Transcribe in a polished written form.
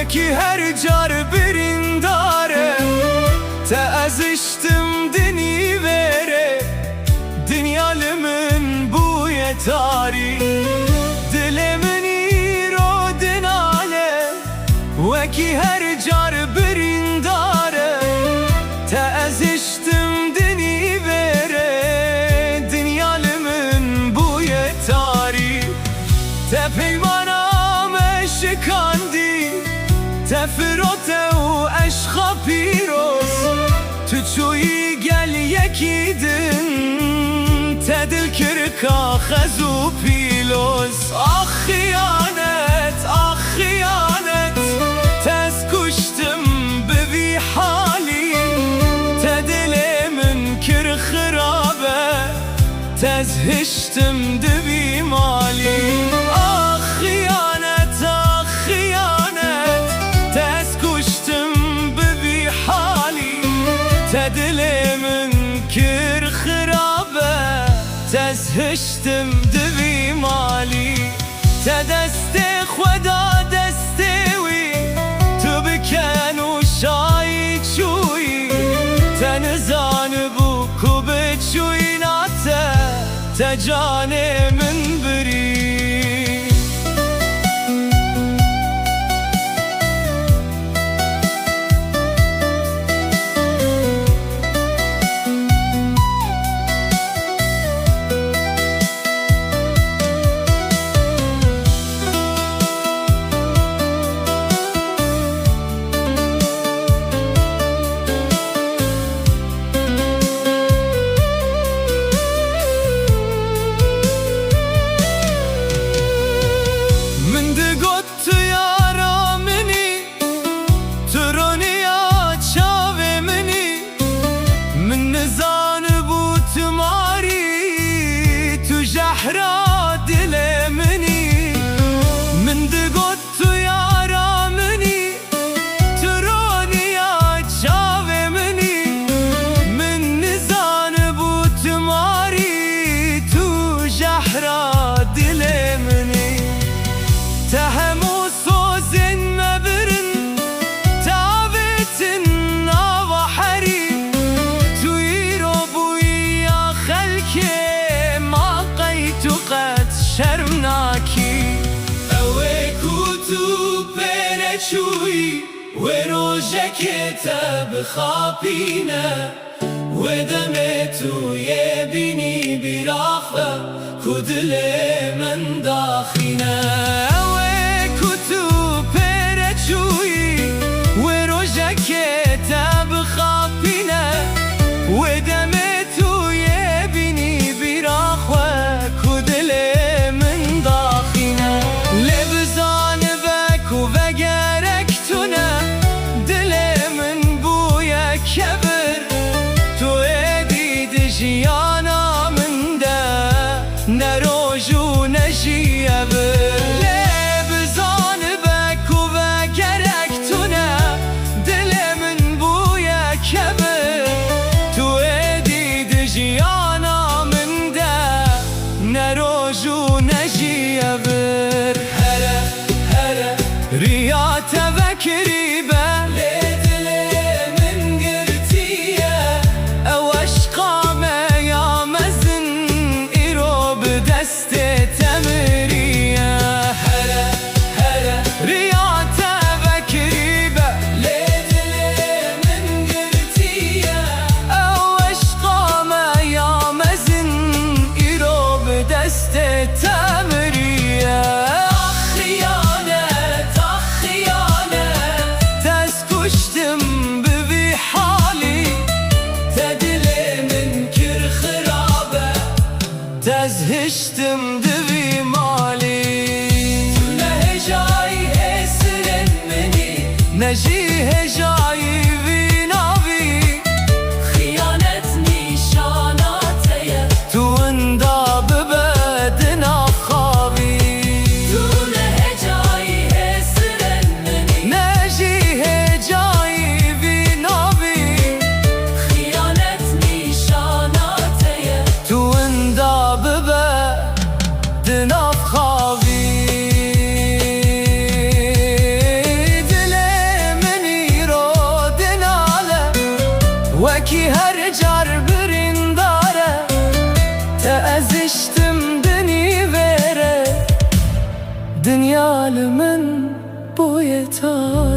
وکی هر جار برین داره تازشتم دنی بره دنیالمن بوی تاری دلمنی رو دناله وکی هر جار برین داره تازشتم دنی بره دنیالمن بوی تاری تپیمانم شکاندی تفرات و عشق پیروز تو چوی گل یکی دن تدل کرکا خزو پیلوز آخ خیانت تز کشتم ببی حالی تدل من کر خرابه تز هشتم دبی مالی آخ خیانت تدل من کر خرابه تزهشتم دبی مالی تدست خدا دستوی تو بکن و شای چوی تنزان بو کو بچوی ناته تجان من بری شوي وروجك بخابينا ودمتو يبني براخة كدل من داخنا وكتو برشوي وروجك بخابينا ودمتو يبني براخة كدل من داخنا لبزان بكو كبر تو ادید جیانا من ده نروجو نجیه بر دست تمریه خیانت تز کشتم ببی حالی تدل من کر خرابه تز هشتم دبی مالی تو نهجای هسرن منی نجی هجای وی ناوی خیانت نیشاناتیه تو اندا ببدنا خوابی تو نهجای هسرن منی نجی هجای وی ناوی خیانت نیشاناتیه تو اندا ببدنا خوابی وکی هر جار برین داره تأزشتم دنی وره دنیا لمن بویتا